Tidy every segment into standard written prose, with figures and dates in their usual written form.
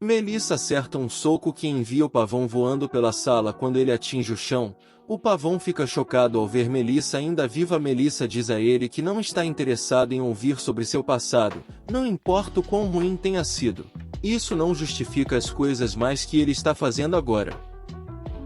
Melissa acerta um soco que envia o pavão voando pela sala quando ele atinge o chão. O pavão fica chocado ao ver Melissa ainda viva. Melissa diz a ele que não está interessado em ouvir sobre seu passado, não importa o quão ruim tenha sido. Isso não justifica as coisas mais que ele está fazendo agora.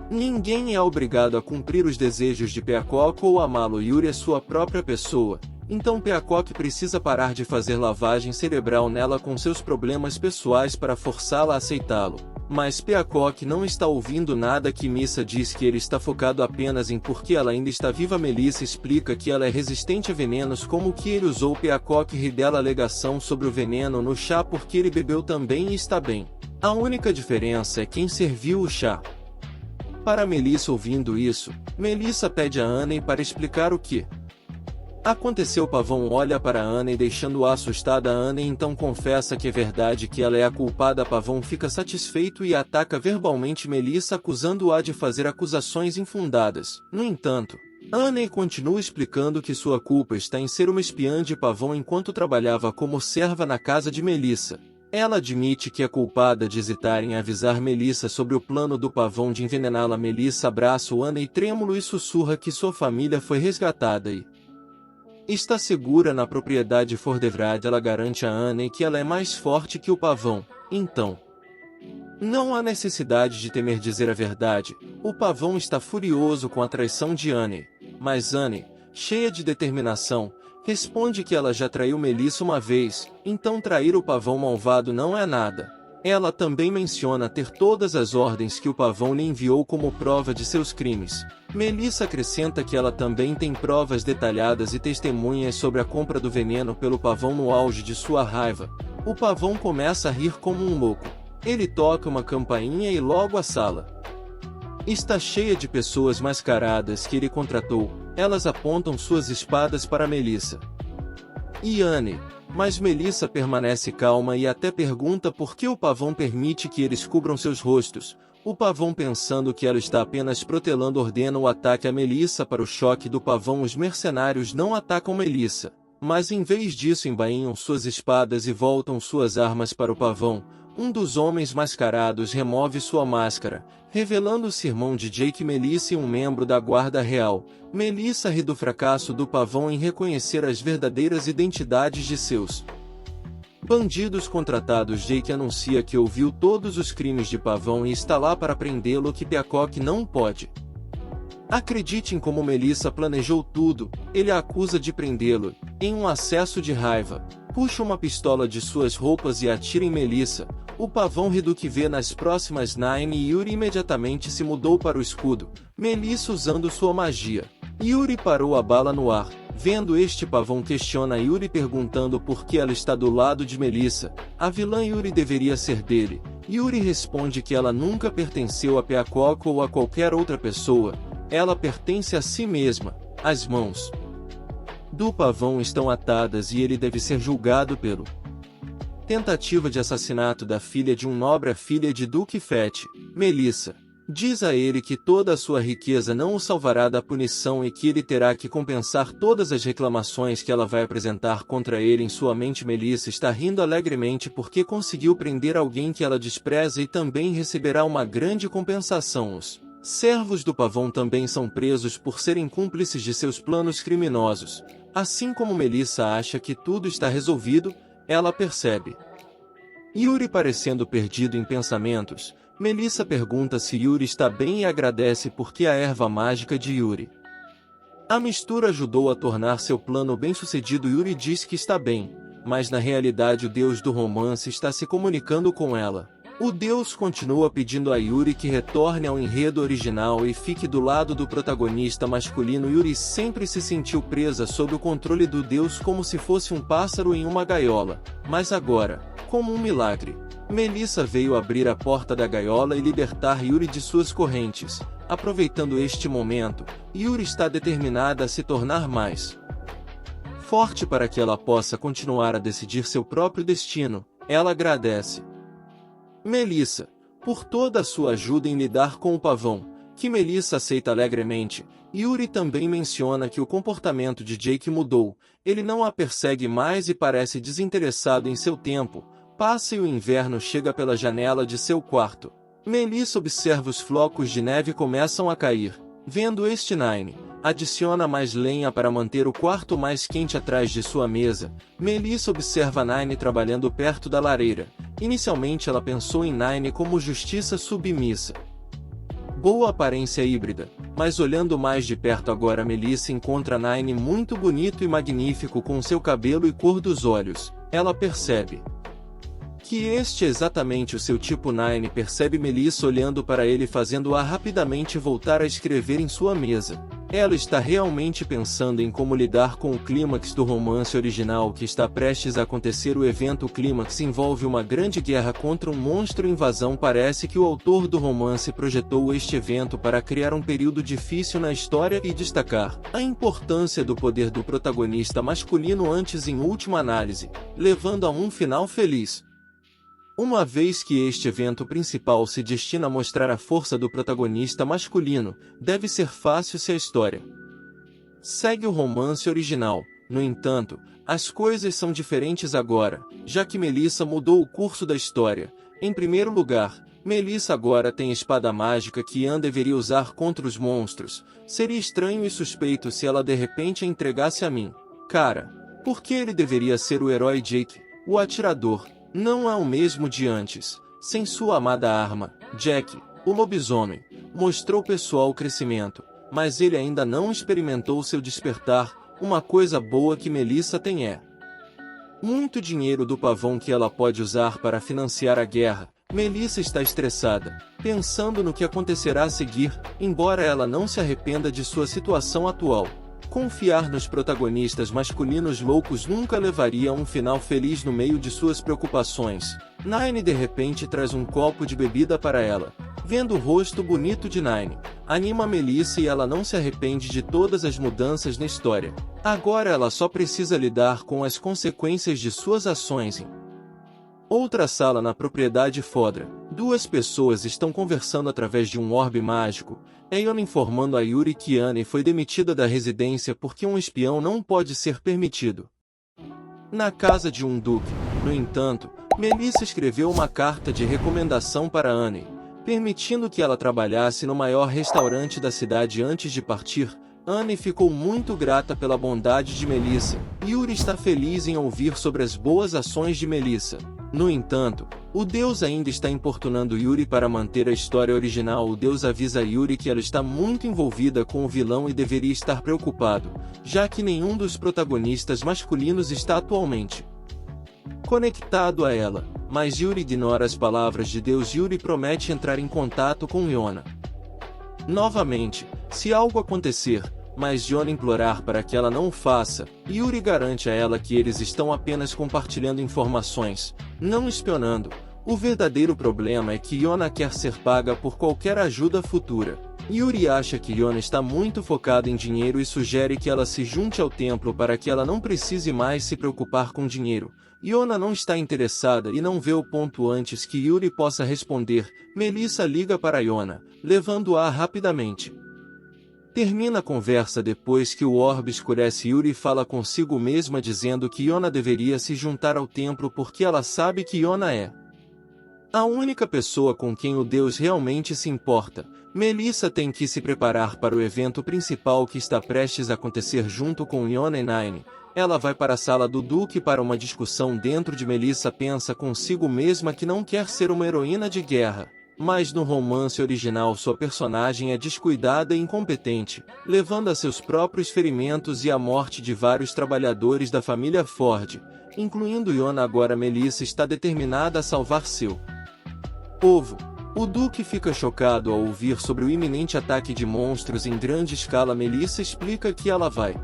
Ninguém é obrigado a cumprir os desejos de Peacock ou amá-lo. Yuri é sua própria pessoa, então Peacock precisa parar de fazer lavagem cerebral nela com seus problemas pessoais para forçá-la a aceitá-lo. Mas Peacock não está ouvindo nada que Missa diz, que ele está focado apenas em porque ela ainda está viva. Melissa explica que ela é resistente a venenos, como o que ele usou. Peacock ri dela alegação sobre o veneno no chá porque ele bebeu também e está bem. A única diferença é quem serviu o chá. Para Melissa, ouvindo isso, Melissa pede a Annie para explicar o que aconteceu. O pavão olha para Annie deixando-a assustada. Annie então confessa que é verdade, que ela é a culpada. Pavão fica satisfeito e ataca verbalmente Melissa, acusando-a de fazer acusações infundadas. No entanto, Annie continua explicando que sua culpa está em ser uma espiã de Pavão enquanto trabalhava como serva na casa de Melissa. Ela admite que é culpada de hesitar em avisar Melissa sobre o plano do Pavão de envenená-la. Melissa abraça o Annie trêmulo e sussurra que sua família foi resgatada e está segura na propriedade Fordevrad. Ela garante a Annie que ela é mais forte que o Pavão, então não há necessidade de temer dizer a verdade. O Pavão está furioso com a traição de Annie, mas Annie, cheia de determinação, responde que ela já traiu Melissa uma vez, então trair o Pavão malvado não é nada. Ela também menciona ter todas as ordens que o Pavão lhe enviou como prova de seus crimes. Melissa acrescenta que ela também tem provas detalhadas e testemunhas sobre a compra do veneno pelo Pavão no auge de sua raiva. O Pavão começa a rir como um louco. Ele toca uma campainha e logo a sala está cheia de pessoas mascaradas que ele contratou. Elas apontam suas espadas para Melissa e Annie, mas Melissa permanece calma e até pergunta por que o Pavão permite que eles cubram seus rostos. O Pavão, pensando que ela está apenas protelando, ordena o ataque a Melissa. Para o choque do Pavão, os mercenários não atacam Melissa, mas em vez disso embainham suas espadas e voltam suas armas para o Pavão. Um dos homens mascarados remove sua máscara, revelando-se irmão de Jake, Melissa e um membro da guarda real. Melissa ri do fracasso do Pavão em reconhecer as verdadeiras identidades de seus bandidos contratados. Jake anuncia que ouviu todos os crimes de Pavão e está lá para prendê-lo, que Peacock não pode. Acredite em como Melissa planejou tudo. Ele a acusa de prendê-lo. Em um acesso de raiva, puxa uma pistola de suas roupas e atira em Melissa. O Pavão ri do que vê nas próximas Nine e Yuri imediatamente se mudou para o escudo, Melissa usando sua magia. Yuri parou a bala no ar. Vendo este, Pavão questiona Yuri perguntando por que ela está do lado de Melissa. A vilã Yuri deveria ser dele. Yuri responde que ela nunca pertenceu a Peacock ou a qualquer outra pessoa. Ela pertence a si mesma. As mãos do Pavão estão atadas e ele deve ser julgado pelo tentativa de assassinato da filha de um nobre, a filha de Duque Fett. Melissa diz a ele que toda a sua riqueza não o salvará da punição e que ele terá que compensar todas as reclamações que ela vai apresentar contra ele. Em sua mente, Melissa está rindo alegremente porque conseguiu prender alguém que ela despreza e também receberá uma grande compensação. Os servos do Pavão também são presos por serem cúmplices de seus planos criminosos. Assim como Melissa acha que tudo está resolvido, ela percebe Yuri parecendo perdido em pensamentos. Melissa pergunta se Yuri está bem e agradece porque a erva mágica de Yuri, a mistura, ajudou a tornar seu plano bem-sucedido. Yuri diz que está bem, mas na realidade o deus do romance está se comunicando com ela. O deus continua pedindo a Yuri que retorne ao enredo original e fique do lado do protagonista masculino. Yuri sempre se sentiu presa sob o controle do deus como se fosse um pássaro em uma gaiola, mas agora, como um milagre, Melissa veio abrir a porta da gaiola e libertar Yuri de suas correntes. Aproveitando este momento, Yuri está determinada a se tornar mais forte para que ela possa continuar a decidir seu próprio destino. Ela agradece Melissa por toda a sua ajuda em lidar com o Pavão, que Melissa aceita alegremente. Yuri também menciona que o comportamento de Jake mudou. Ele não a persegue mais e parece desinteressado em seu tempo. Passa e o inverno chega pela janela de seu quarto. Melissa observa os flocos de neve começam a cair. Vendo este, Nine adiciona mais lenha para manter o quarto mais quente atrás de sua mesa. Melissa observa Nine trabalhando perto da lareira. Inicialmente ela pensou em Nine como justiça submissa. Boa aparência híbrida, mas olhando mais de perto agora Melissa encontra Nine muito bonito e magnífico com seu cabelo e cor dos olhos. Ela percebe que este é exatamente o seu tipo. Nine percebe Melissa olhando para ele fazendo-a rapidamente voltar a escrever em sua mesa. Ela está realmente pensando em como lidar com o clímax do romance original que está prestes a acontecer. O evento clímax envolve uma grande guerra contra um monstro invasão. Parece que o autor do romance projetou este evento para criar um período difícil na história e destacar a importância do poder do protagonista masculino antes em última análise, levando a um final feliz. Uma vez que este evento principal se destina a mostrar a força do protagonista masculino, deve ser fácil se a história segue o romance original. No entanto, as coisas são diferentes agora, já que Melissa mudou o curso da história. Em primeiro lugar, Melissa agora tem a espada mágica que Ian deveria usar contra os monstros. Seria estranho e suspeito se ela de repente a entregasse a mim. Cara, por que ele deveria ser o herói Jake, o atirador? Não há o mesmo de antes. Sem sua amada arma, Jack, o lobisomem, mostrou pessoal crescimento, mas ele ainda não experimentou seu despertar. Uma coisa boa que Melissa tem é muito dinheiro do pavão que ela pode usar para financiar a guerra. Melissa está estressada, pensando no que acontecerá a seguir, embora ela não se arrependa de sua situação atual. Confiar nos protagonistas masculinos loucos nunca levaria a um final feliz no meio de suas preocupações. Nine de repente traz um copo de bebida para ela. Vendo o rosto bonito de Nine, anima Melissa e ela não se arrepende de todas as mudanças na história. Agora ela só precisa lidar com as consequências de suas ações. Em outra sala na propriedade Fodra, duas pessoas estão conversando através de um orbe mágico. Aeon informando a Yuri que Annie foi demitida da residência porque um espião não pode ser permitido na casa de um duque. No entanto, Melissa escreveu uma carta de recomendação para Annie, permitindo que ela trabalhasse no maior restaurante da cidade antes de partir. Annie ficou muito grata pela bondade de Melissa. Yuri está feliz em ouvir sobre as boas ações de Melissa. No entanto, o deus ainda está importunando Yuri para manter a história original. O deus avisa Yuri que ela está muito envolvida com o vilão e deveria estar preocupado, já que nenhum dos protagonistas masculinos está atualmente conectado a ela. Mas Yuri ignora as palavras de Deus. Yuri promete entrar em contato com Yona novamente, se algo acontecer, mas Yona implorar para que ela não o faça. Yuri garante a ela que eles estão apenas compartilhando informações, não espionando. O verdadeiro problema é que Yona quer ser paga por qualquer ajuda futura. Yuri acha que Yona está muito focada em dinheiro e sugere que ela se junte ao templo para que ela não precise mais se preocupar com dinheiro. Yona não está interessada e não vê o ponto antes que Yuri possa responder. Melissa liga para Yona, levando-a rapidamente. Termina a conversa depois que o orbe escurece. Yuri fala consigo mesma dizendo que Yona deveria se juntar ao templo porque ela sabe que Yona é a única pessoa com quem o deus realmente se importa. Melissa tem que se preparar para o evento principal que está prestes a acontecer junto com Yona e Nine. Ela vai para a sala do Duque para uma discussão. Dentro de Melissa pensa consigo mesma que não quer ser uma heroína de guerra. Mas no romance original sua personagem é descuidada e incompetente, levando a seus próprios ferimentos e a morte de vários trabalhadores da família Ford, incluindo Yona. Agora Melissa está determinada a salvar seu povo. O Duque fica chocado ao ouvir sobre o iminente ataque de monstros em grande escala. Melissa explica que ela vai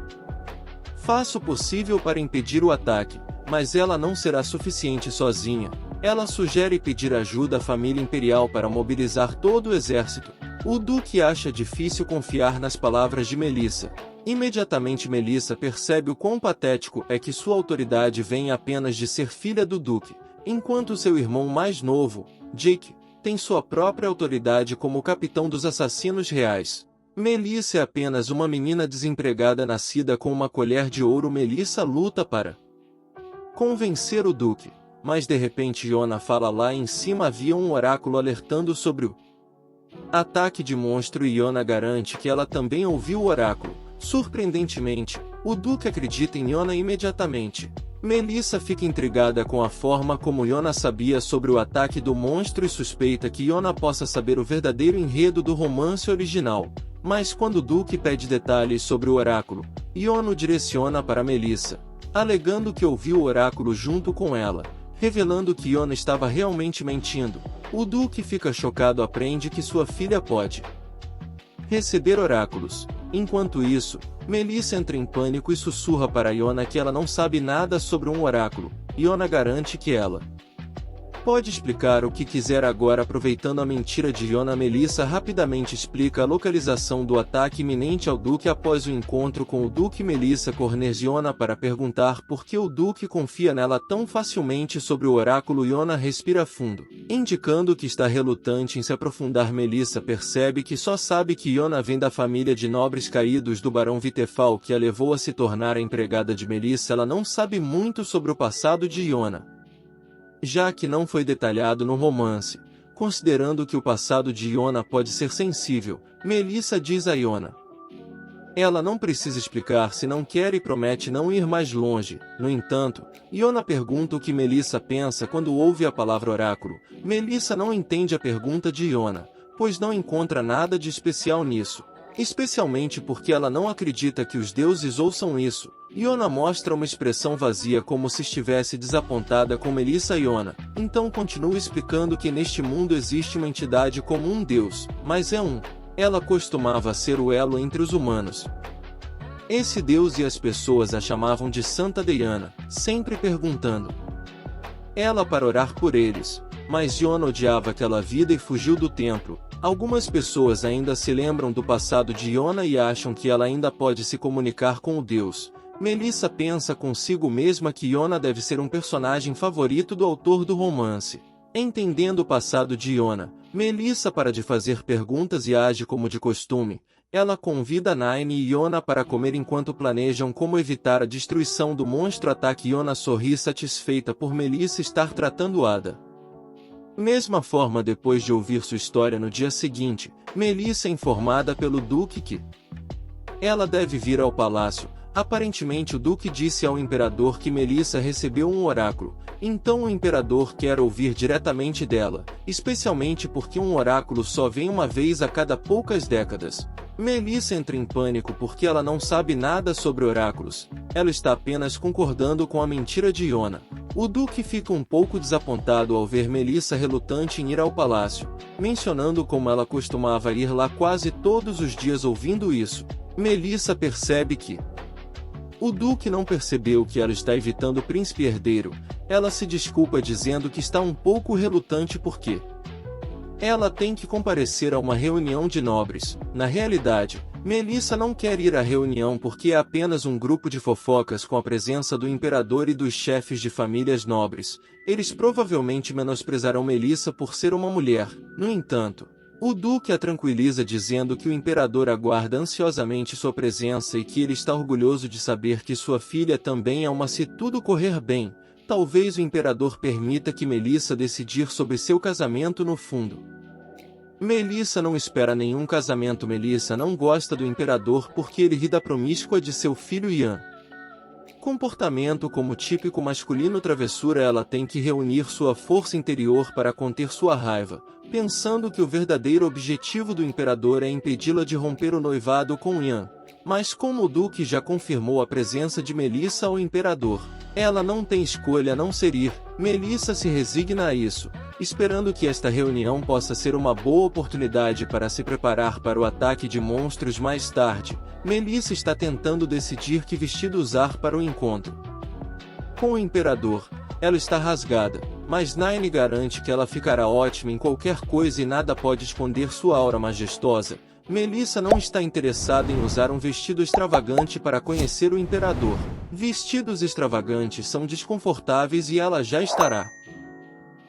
faça o possível para impedir o ataque, mas ela não será suficiente sozinha. Ela sugere pedir ajuda à família imperial para mobilizar todo o exército. O Duque acha difícil confiar nas palavras de Melissa. Imediatamente Melissa percebe o quão patético é que sua autoridade vem apenas de ser filha do Duque, enquanto seu irmão mais novo, Jake, tem sua própria autoridade como capitão dos assassinos reais. Melissa é apenas uma menina desempregada nascida com uma colher de ouro. Melissa luta para convencer o Duque mas de repente Yona fala lá em cima havia um oráculo alertando sobre o ataque de monstro e Yona garante que ela também ouviu o oráculo. Surpreendentemente, o Duque acredita em Yona imediatamente. Melissa fica intrigada com a forma como Yona sabia sobre o ataque do monstro e suspeita que Yona possa saber o verdadeiro enredo do romance original. Mas quando o Duque pede detalhes sobre o oráculo, Yona o direciona para Melissa, alegando que ouviu o oráculo junto com ela, revelando que Yona estava realmente mentindo. O Duque fica chocado e aprende que sua filha pode receber oráculos. Enquanto isso, Melissa entra em pânico e sussurra para Yona que ela não sabe nada sobre um oráculo. Yona garante que ela pode explicar o que quiser agora. Aproveitando a mentira de Yona, Melissa rapidamente explica a localização do ataque iminente ao Duque. Após o encontro com o Duque, Melissa corneja Yona para perguntar por que o Duque confia nela tão facilmente sobre o oráculo. Yona respira fundo, indicando que está relutante em se aprofundar. Melissa percebe que só sabe que Yona vem da família de nobres caídos do Barão Vitefal que a levou a se tornar a empregada de Melissa. Ela não sabe muito sobre o passado de Yona, já que não foi detalhado no romance. Considerando que o passado de Yona pode ser sensível, Melissa diz a Yona ela não precisa explicar se não quer e promete não ir mais longe. No entanto, Yona pergunta o que Melissa pensa quando ouve a palavra oráculo. Melissa não entende a pergunta de Yona, pois não encontra nada de especial nisso, especialmente porque ela não acredita que os deuses ouçam isso. Yona mostra uma expressão vazia como se estivesse desapontada com Melissa. Yona então continua explicando que neste mundo existe uma entidade como um deus, mas ela costumava ser o elo entre os humanos. Esse deus e as pessoas a chamavam de Santa Diana, sempre perguntando ela para orar por eles. Mas Yona odiava aquela vida e fugiu do templo. Algumas pessoas ainda se lembram do passado de Yona e acham que ela ainda pode se comunicar com o deus. Melissa pensa consigo mesma que Yona deve ser um personagem favorito do autor do romance. Entendendo o passado de Yona, Melissa para de fazer perguntas e age como de costume. Ela convida Nine e Yona para comer enquanto planejam como evitar a destruição do monstro ataque. Yona sorri satisfeita por Melissa estar tratando Ada mesma forma. Depois de ouvir sua história no dia seguinte, Melissa é informada pelo Duque que ela deve vir ao palácio. Aparentemente o Duque disse ao Imperador que Melissa recebeu um oráculo, então o Imperador quer ouvir diretamente dela, especialmente porque um oráculo só vem uma vez a cada poucas décadas. Melissa entra em pânico porque ela não sabe nada sobre oráculos, ela está apenas concordando com a mentira de Yona. O Duque fica um pouco desapontado ao ver Melissa relutante em ir ao palácio, mencionando como ela costumava ir lá quase todos os dias. Ouvindo isso, Melissa percebe que o Duque não percebeu que ela está evitando o príncipe herdeiro. Ela se desculpa dizendo que está um pouco relutante porque ela tem que comparecer a uma reunião de nobres. Na realidade, Melissa não quer ir à reunião porque é apenas um grupo de fofocas com a presença do imperador e dos chefes de famílias nobres. Eles provavelmente menosprezarão Melissa por ser uma mulher. No entanto, o Duque a tranquiliza dizendo que o imperador aguarda ansiosamente sua presença e que ele está orgulhoso de saber que sua filha também é uma. Se tudo correr bem, talvez o imperador permita que Melissa decidir sobre seu casamento. No fundo, Melissa não espera nenhum casamento. Melissa não gosta do imperador porque ele ri da promíscua de seu filho Ian. Comportamento como típico masculino travessura. Ela tem que reunir sua força interior para conter sua raiva, pensando que o verdadeiro objetivo do imperador é impedi-la de romper o noivado com Ian. Mas como o Duque já confirmou a presença de Melissa ao imperador, ela não tem escolha a não ser ir. Melissa se resigna a isso, esperando que esta reunião possa ser uma boa oportunidade para se preparar para o ataque de monstros mais tarde. Melissa está tentando decidir que vestido usar para o encontro com o imperador. Ela está rasgada, mas Nine garante que ela ficará ótima em qualquer coisa e nada pode esconder sua aura majestosa. Melissa não está interessada em usar um vestido extravagante para conhecer o imperador. Vestidos extravagantes são desconfortáveis e ela já estará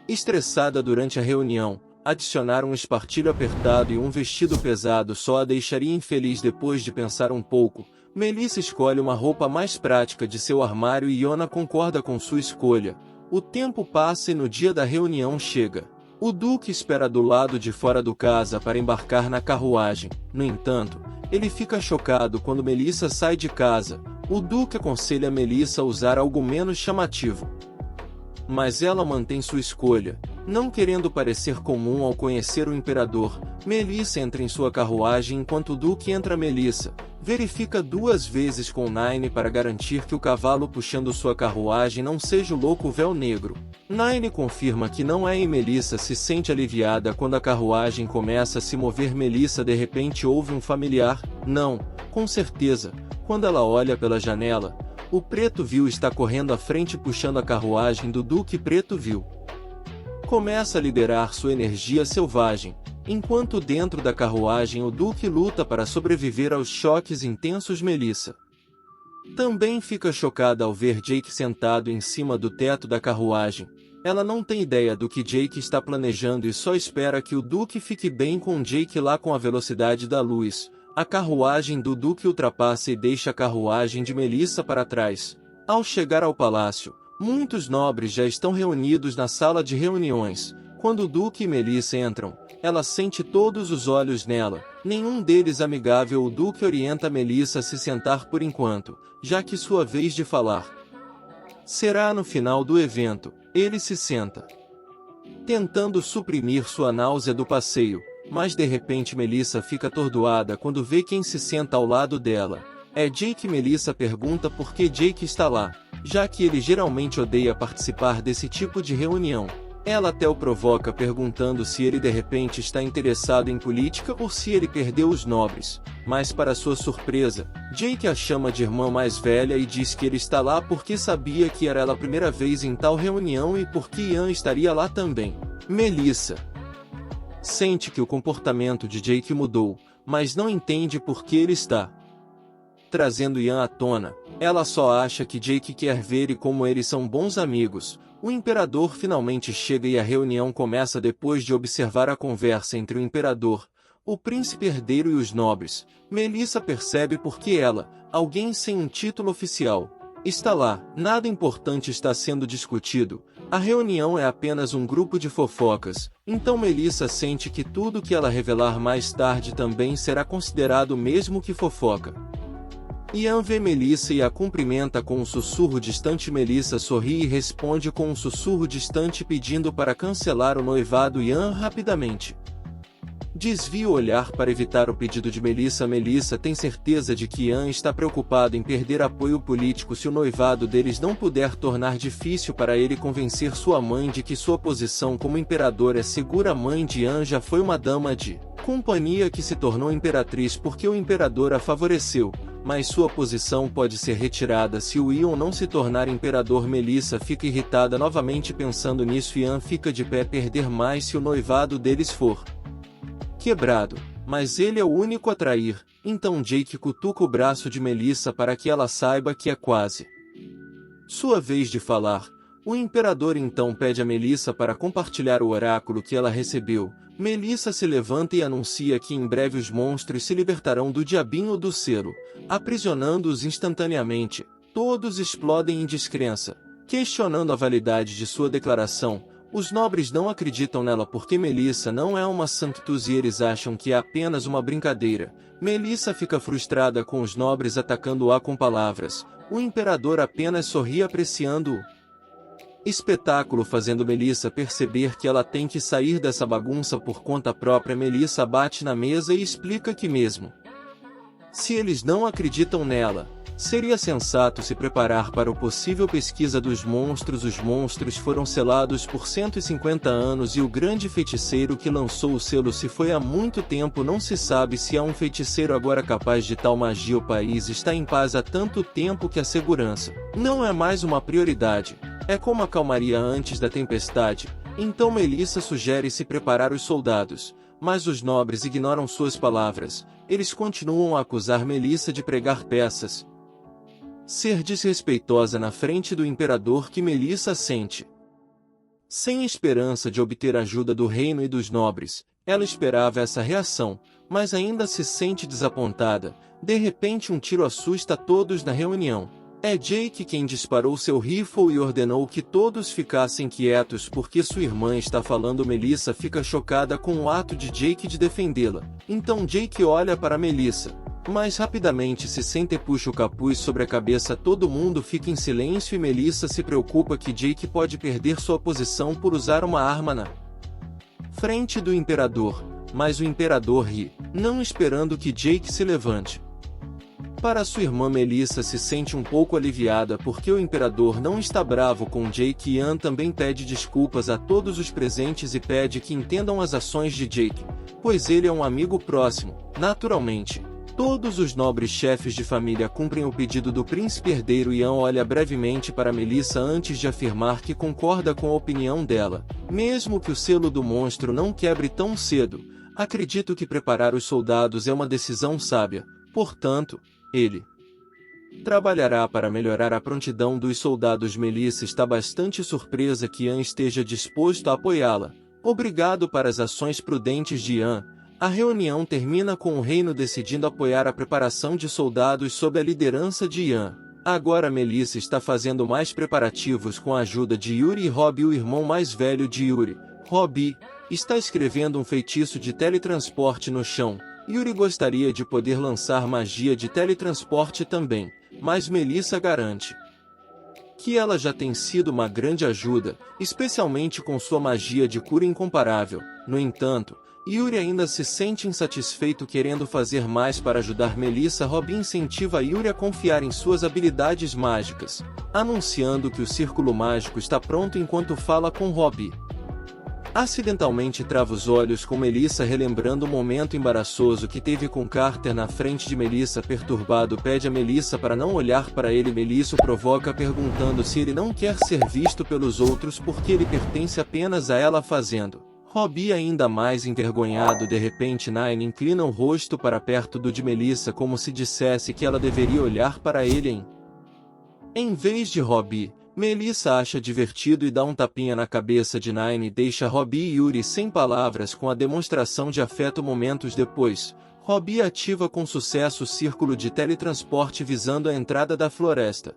estressada durante a reunião. Adicionar um espartilho apertado e um vestido pesado só a deixaria infeliz. Depois de pensar um pouco, Melissa escolhe uma roupa mais prática de seu armário e Yona concorda com sua escolha. O tempo passa e no dia da reunião chega. O Duque espera do lado de fora do casa para embarcar na carruagem. No entanto, ele fica chocado quando Melissa sai de casa. O Duque aconselha Melissa a usar algo menos chamativo. Mas ela mantém sua escolha. Não querendo parecer comum ao conhecer o imperador, Melissa entra em sua carruagem enquanto o Duque entra. Melissa verifica 2 vezes com Nine para garantir que o cavalo puxando sua carruagem não seja o louco véu negro. Nine confirma que não é e Melissa se sente aliviada quando a carruagem começa a se mover. Melissa de repente ouve um familiar, não, com certeza, quando ela olha pela janela. O Preto Vil está correndo à frente puxando a carruagem do Duque. Preto Vil começa a liderar sua energia selvagem, enquanto dentro da carruagem o Duque luta para sobreviver aos choques intensos. Melissa também fica chocada ao ver Jake sentado em cima do teto da carruagem. Ela não tem ideia do que Jake está planejando e só espera que o Duque fique bem com Jake lá com a velocidade da luz. A carruagem do Duque ultrapassa e deixa a carruagem de Melissa para trás. Ao chegar ao palácio, muitos nobres já estão reunidos na sala de reuniões. Quando o Duque e Melissa entram, ela sente todos os olhos nela. Nenhum deles amigável. O Duque orienta Melissa a se sentar por enquanto, já que sua vez de falar será no final do evento. Ele se senta, tentando suprimir sua náusea do passeio. Mas de repente Melissa fica atordoada quando vê quem se senta ao lado dela. É Jake. Melissa pergunta por que Jake está lá, já que ele geralmente odeia participar desse tipo de reunião. Ela até o provoca perguntando se ele de repente está interessado em política ou se ele perdeu os nobres. Mas para sua surpresa, Jake a chama de irmã mais velha e diz que ele está lá porque sabia que era ela a primeira vez em tal reunião e porque Ian estaria lá também. Melissa sente que o comportamento de Jake mudou, mas não entende por que ele está trazendo Ian à tona. Ela só acha que Jake quer ver e como eles são bons amigos. O imperador finalmente chega e a reunião começa depois de observar a conversa entre o imperador, o príncipe herdeiro e os nobres. Melissa percebe porque ela, alguém sem um título oficial, está lá. Nada importante está sendo discutido. A reunião é apenas um grupo de fofocas, então Melissa sente que tudo que ela revelar mais tarde também será considerado mesmo que fofoca. Ian vê Melissa e a cumprimenta com um sussurro distante. Melissa sorri e responde com um sussurro distante pedindo para cancelar o noivado. Ian rapidamente desvia o olhar para evitar o pedido de Melissa. Melissa tem certeza de que Ian está preocupado em perder apoio político se o noivado deles não puder tornar difícil para ele convencer sua mãe de que sua posição como imperador é segura. A mãe de Ian já foi uma dama de companhia que se tornou imperatriz porque o imperador a favoreceu, mas sua posição pode ser retirada se o Ian não se tornar imperador. Melissa fica irritada novamente pensando nisso. Ian fica de pé. Perder mais se o noivado deles for quebrado, mas ele é o único a trair. Então Jake cutuca o braço de Melissa para que ela saiba que é quase sua vez de falar. O imperador então pede a Melissa para compartilhar o oráculo que ela recebeu. Melissa se levanta e anuncia que em breve os monstros se libertarão do diabinho do selo, aprisionando-os instantaneamente. Todos explodem em descrença, questionando a validade de sua declaração. Os nobres não acreditam nela porque Melissa não é uma Sanctus e eles acham que é apenas uma brincadeira. Melissa fica frustrada com os nobres atacando-a com palavras. O imperador apenas sorri apreciando o espetáculo, fazendo Melissa perceber que ela tem que sair dessa bagunça por conta própria. Melissa bate na mesa e explica que mesmo se eles não acreditam nela, seria sensato se preparar para o possível pesquisa dos monstros. Os monstros foram selados por 150 anos e o grande feiticeiro que lançou o selo se foi há muito tempo. Não se sabe se há um feiticeiro agora capaz de tal magia. O país está em paz há tanto tempo que a segurança não é mais uma prioridade. É como a calmaria antes da tempestade. Então Melissa sugere se preparar os soldados, mas os nobres ignoram suas palavras. Eles continuam a acusar Melissa de pregar peças, ser desrespeitosa na frente do imperador, que Melissa sente sem esperança de obter ajuda do reino e dos nobres. Ela esperava essa reação, mas ainda se sente desapontada. De repente um tiro assusta todos na reunião. É Jake quem disparou seu rifle e ordenou que todos ficassem quietos porque sua irmã está falando. Melissa fica chocada com o ato de Jake de defendê-la. Então Jake olha para Melissa, mas rapidamente se senta e puxa o capuz sobre a cabeça. Todo mundo fica em silêncio e Melissa se preocupa que Jake pode perder sua posição por usar uma arma na frente do Imperador, mas o Imperador ri, não esperando que Jake se levante. Para sua irmã, Melissa se sente um pouco aliviada porque o Imperador não está bravo com Jake. Ian também pede desculpas a todos os presentes e pede que entendam as ações de Jake, pois ele é um amigo próximo. Naturalmente, todos os nobres chefes de família cumprem o pedido do príncipe herdeiro. Ian olha brevemente para Melissa antes de afirmar que concorda com a opinião dela. Mesmo que o selo do monstro não quebre tão cedo, acredito que preparar os soldados é uma decisão sábia. Portanto, ele trabalhará para melhorar a prontidão dos soldados. Melissa está bastante surpresa que Ian esteja disposto a apoiá-la. Obrigado para as ações prudentes de Ian. A reunião termina com o reino decidindo apoiar a preparação de soldados sob a liderança de Ian. Agora Melissa está fazendo mais preparativos com a ajuda de Yuri e Robbie, o irmão mais velho de Yuri. Robbie está escrevendo um feitiço de teletransporte no chão. Yuri gostaria de poder lançar magia de teletransporte também, mas Melissa garante que ela já tem sido uma grande ajuda, especialmente com sua magia de cura incomparável. No entanto, Yuri ainda se sente insatisfeito, querendo fazer mais para ajudar Melissa. Robbie incentiva Yuri a confiar em suas habilidades mágicas, anunciando que o círculo mágico está pronto enquanto fala com Robbie. Acidentalmente trava os olhos com Melissa, relembrando o momento embaraçoso que teve com Carter na frente de Melissa. Perturbado, pede a Melissa para não olhar para ele. Melissa o provoca perguntando se ele não quer ser visto pelos outros porque ele pertence apenas a ela, fazendo Robbie ainda mais envergonhado. De repente Nine inclina o rosto para perto do de Melissa como se dissesse que ela deveria olhar para ele em vez de Robbie. Melissa acha divertido e dá um tapinha na cabeça de Nine e deixa Robbie e Yuri sem palavras com a demonstração de afeto. Momentos depois, Robbie ativa com sucesso o círculo de teletransporte visando a entrada da floresta.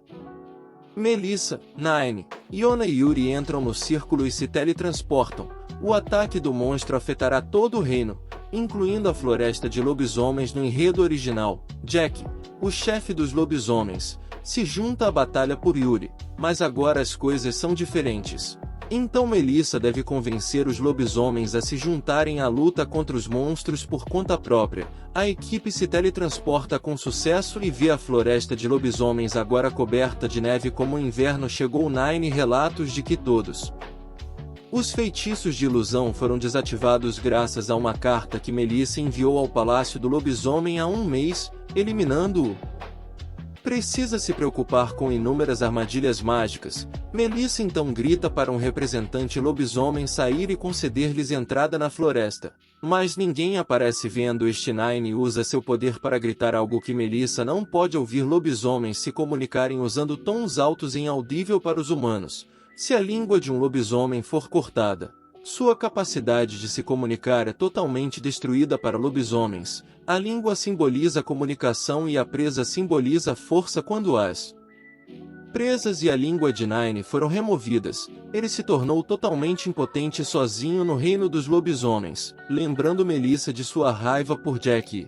Melissa, Nine, Yona e Yuri entram no círculo e se teletransportam. O ataque do monstro afetará todo o reino, incluindo a floresta de lobisomens. No enredo original, Jack, o chefe dos lobisomens, se junta à batalha por Yuri, mas agora as coisas são diferentes. Então Melissa deve convencer os lobisomens a se juntarem à luta contra os monstros por conta própria. A equipe se teletransporta com sucesso e vê a floresta de lobisomens agora coberta de neve. Como o inverno chegou, Nine relatos de que todos os feitiços de ilusão foram desativados graças a uma carta que Melissa enviou ao Palácio do Lobisomem há um mês, eliminando-o. Precisa se preocupar com inúmeras armadilhas mágicas. Melissa então grita para um representante lobisomem sair e conceder-lhes entrada na floresta. Mas ninguém aparece. Vendo este, Nine usa seu poder para gritar algo que Melissa não pode ouvir. Lobisomens se comunicarem usando tons altos e inaudível para os humanos. Se a língua de um lobisomem for cortada, sua capacidade de se comunicar é totalmente destruída. Para lobisomens, a língua simboliza a comunicação e a presa simboliza a força. Quando as presas e a língua de Nine foram removidas, ele se tornou totalmente impotente sozinho no reino dos lobisomens, lembrando Melissa de sua raiva por Jack.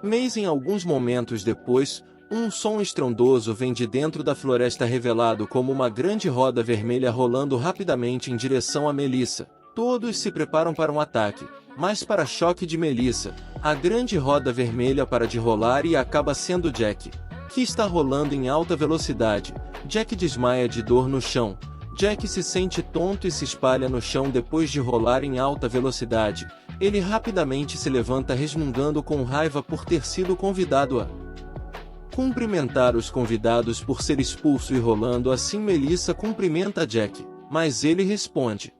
Mas em alguns momentos depois, um som estrondoso vem de dentro da floresta, revelado como uma grande roda vermelha rolando rapidamente em direção a Melissa. Todos se preparam para um ataque, mas para choque de Melissa, a grande roda vermelha para de rolar e acaba sendo Jack, que está rolando em alta velocidade. Jack desmaia de dor no chão. Jack se sente tonto e se espalha no chão depois de rolar em alta velocidade. Ele rapidamente se levanta, resmungando com raiva por ter sido convidado a cumprimentar os convidados por ser expulso e rolando assim. Melissa cumprimenta Jack, mas ele responde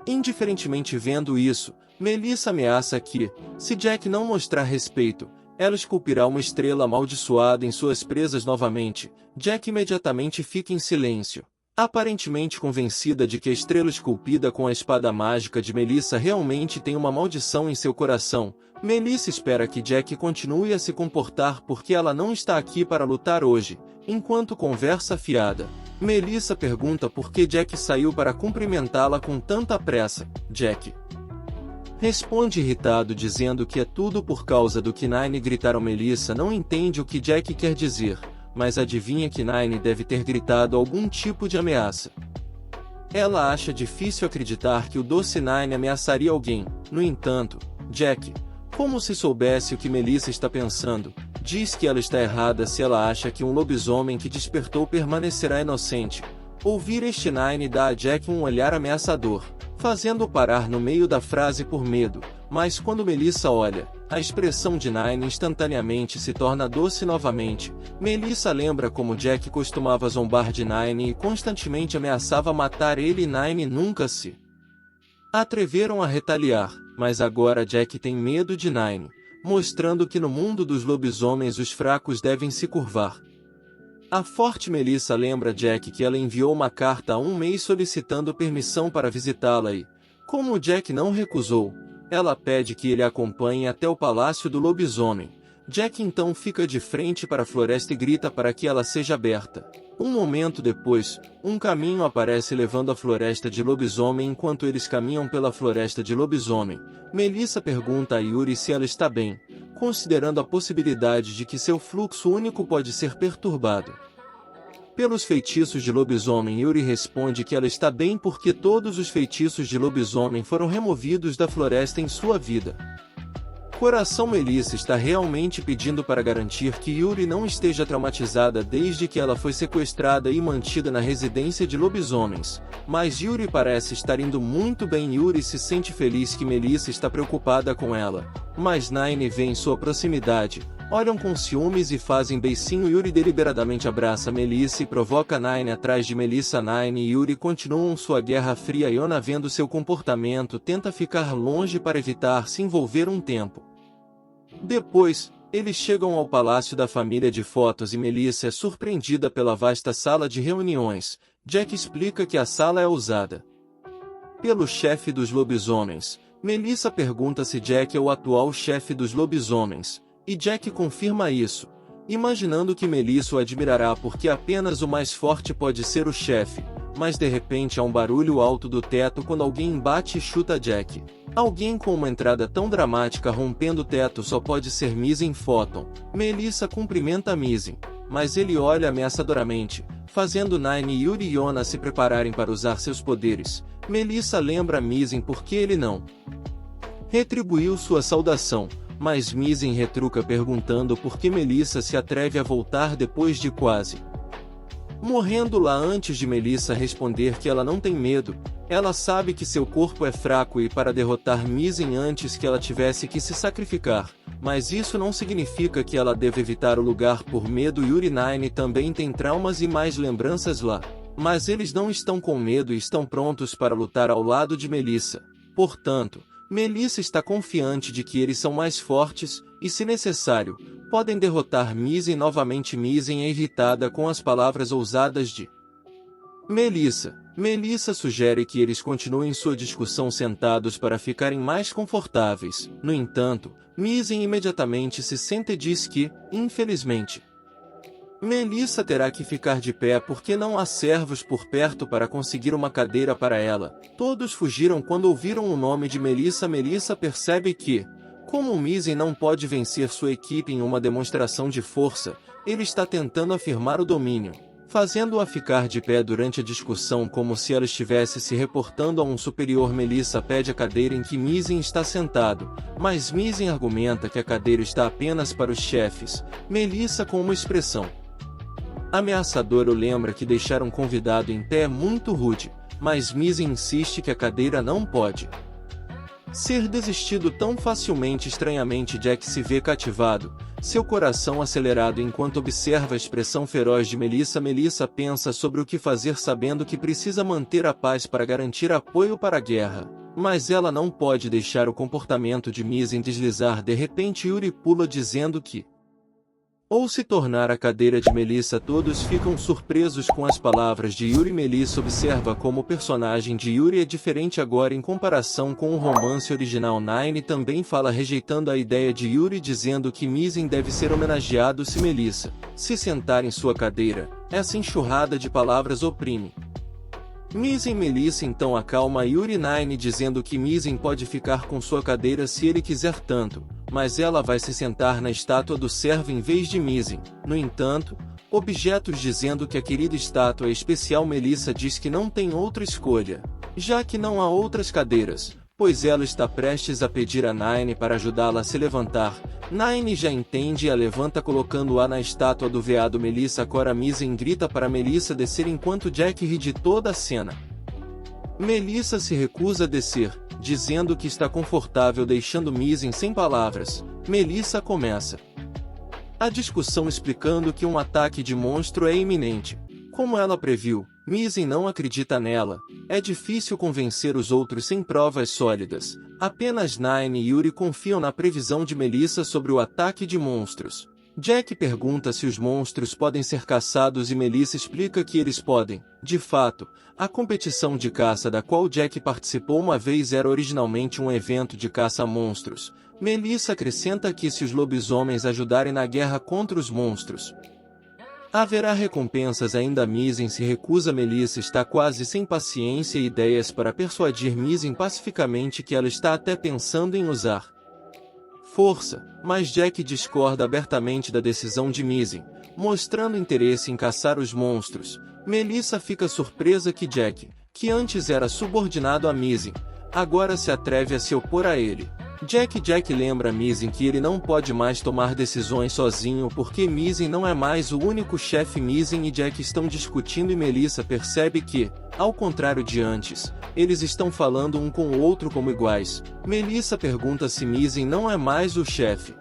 indiferentemente. Vendo isso, Melissa ameaça que, se Jack não mostrar respeito, ela esculpirá uma estrela amaldiçoada em suas presas novamente. Jack imediatamente fica em silêncio, Aparentemente convencida de que a estrela esculpida com a espada mágica de Melissa realmente tem uma maldição em seu coração, Melissa espera que Jack continue a se comportar porque ela não está aqui para lutar hoje. Enquanto conversa afiada, Melissa pergunta por que Jack saiu para cumprimentá-la com tanta pressa. Jack responde irritado dizendo que é tudo por causa do que Nine gritaram. Melissa não entende o que Jack quer dizer, mas adivinha que Nine deve ter gritado algum tipo de ameaça. Ela acha difícil acreditar que o doce Nine ameaçaria alguém. No entanto, Jack, como se soubesse o que Melissa está pensando, diz que ela está errada se ela acha que um lobisomem que despertou permanecerá inocente. Ouvir este Nine dá a Jack um olhar ameaçador, fazendo-o parar no meio da frase por medo, mas quando Melissa olha, a expressão de Nine instantaneamente se torna doce novamente. Melissa lembra como Jack costumava zombar de Nine e constantemente ameaçava matar ele, e Nine nunca se atreveram a retaliar, mas agora Jack tem medo de Nine, mostrando que no mundo dos lobisomens os fracos devem se curvar. A forte Melissa lembra Jack que ela enviou uma carta há um mês solicitando permissão para visitá-la e, como Jack não recusou, ela pede que ele a acompanhe até o palácio do lobisomem. Jack então fica de frente para a floresta e grita para que ela seja aberta. Um momento depois, um caminho aparece levando à floresta de lobisomem. Enquanto eles caminham pela floresta de lobisomem, Melissa pergunta a Yuri se ela está bem, considerando a possibilidade de que seu fluxo único pode ser perturbado pelos feitiços de lobisomem. Yuri responde que ela está bem porque todos os feitiços de lobisomem foram removidos da floresta em sua vida. Coração Melissa está realmente pedindo para garantir que Yuri não esteja traumatizada desde que ela foi sequestrada e mantida na residência de lobisomens, mas Yuri parece estar indo muito bem. Yuri se sente feliz que Melissa está preocupada com ela, mas Nine vê em sua proximidade, olham com ciúmes e fazem beicinho. Yuri deliberadamente abraça Melissa e provoca Nine atrás de Melissa. Nine e Yuri continuam sua guerra fria. Yona, vendo seu comportamento, tenta ficar longe para evitar se envolver um tempo. Depois, eles chegam ao palácio da família de Fotos e Melissa é surpreendida pela vasta sala de reuniões. Jack explica que a sala é usada pelo chefe dos lobisomens. Melissa pergunta se Jack é o atual chefe dos lobisomens, e Jack confirma isso, imaginando que Melissa o admirará porque apenas o mais forte pode ser o chefe. Mas de repente há um barulho alto do teto quando alguém bate e chuta Jack. Alguém com uma entrada tão dramática rompendo o teto só pode ser Mizzen Photon. Melissa cumprimenta Mizzen, mas ele olha ameaçadoramente, fazendo Nine e Yuri e Yona se prepararem para usar seus poderes. Melissa lembra Mizzen porque ele não retribuiu sua saudação, mas Mizzen retruca perguntando por que Melissa se atreve a voltar depois de quase morrendo lá. Antes de Melissa responder que ela não tem medo, ela sabe que seu corpo é fraco e para derrotar Mizzen antes que ela tivesse que se sacrificar, mas isso não significa que ela deve evitar o lugar por medo. Yuri e Nine também têm traumas e mais lembranças lá, mas eles não estão com medo e estão prontos para lutar ao lado de Melissa. Portanto, Melissa está confiante de que eles são mais fortes, e se necessário, podem derrotar Mizzen novamente. Mizzen é irritada com as palavras ousadas de Melissa. Melissa sugere que eles continuem sua discussão sentados para ficarem mais confortáveis. No entanto, Mizzen imediatamente se senta e diz que, infelizmente, Melissa terá que ficar de pé porque não há servos por perto para conseguir uma cadeira para ela. Todos fugiram quando ouviram o nome de Melissa. Melissa percebe que, como Mizzen não pode vencer sua equipe em uma demonstração de força, ele está tentando afirmar o domínio, fazendo-a ficar de pé durante a discussão como se ela estivesse se reportando a um superior. Melissa pede a cadeira em que Mizzen está sentado, mas Mizzen argumenta que a cadeira está apenas para os chefes. Melissa, com uma expressão ameaçadora, lembra que deixar um convidado em pé é muito rude, mas Mizzen insiste que a cadeira não pode ser desistido tão facilmente. Estranhamente, Jack se vê cativado, seu coração acelerado enquanto observa a expressão feroz de Melissa. Melissa pensa sobre o que fazer, sabendo que precisa manter a paz para garantir apoio para a guerra, mas ela não pode deixar o comportamento de Mizzen deslizar. De repente, Yuri pula dizendo que ou se tornar a cadeira de Melissa. Todos ficam surpresos com as palavras de Yuri. Melissa observa como o personagem de Yuri é diferente agora em comparação com o romance original. Nine também fala rejeitando a ideia de Yuri, dizendo que Mizzen deve ser homenageado se Melissa se sentar em sua cadeira. Essa enxurrada de palavras oprime Mizzen. Melissa então acalma Yuri e Nine, dizendo que Mizzen pode ficar com sua cadeira se ele quiser tanto, mas ela vai se sentar na estátua do servo em vez de Mizzen. No entanto, objetos dizendo que a querida estátua é especial. Melissa diz que não tem outra escolha, já que não há outras cadeiras, pois ela está prestes a pedir a Nine para ajudá-la a se levantar. Nine já entende e a levanta, colocando-a na estátua do veado. Melissa cora Mizzen grita para Melissa descer enquanto Jack ri de toda a cena. Melissa se recusa a descer, dizendo que está confortável, deixando Mizzen sem palavras. Melissa começa a discussão explicando que um ataque de monstro é iminente. Como ela previu, Mizzen não acredita nela. É difícil convencer os outros sem provas sólidas. Apenas Nine e Yuri confiam na previsão de Melissa sobre o ataque de monstros. Jack pergunta se os monstros podem ser caçados e Melissa explica que eles podem. De fato, a competição de caça da qual Jack participou uma vez era originalmente um evento de caça a monstros. Melissa acrescenta que se os lobisomens ajudarem na guerra contra os monstros, haverá recompensas. Ainda Mizzen se recusa. Melissa está quase sem paciência e ideias para persuadir Mizzen pacificamente que ela está até pensando em usar força, mas Jack discorda abertamente da decisão de Mizzen, mostrando interesse em caçar os monstros. Melissa fica surpresa que Jack, que antes era subordinado a Mizzen, agora se atreve a se opor a ele. Jack lembra Mizzen que ele não pode mais tomar decisões sozinho porque Mizzen não é mais o único chefe. Mizzen e Jack estão discutindo e Melissa percebe que, ao contrário de antes, eles estão falando um com o outro como iguais. Melissa pergunta se Mizzen não é mais o chefe,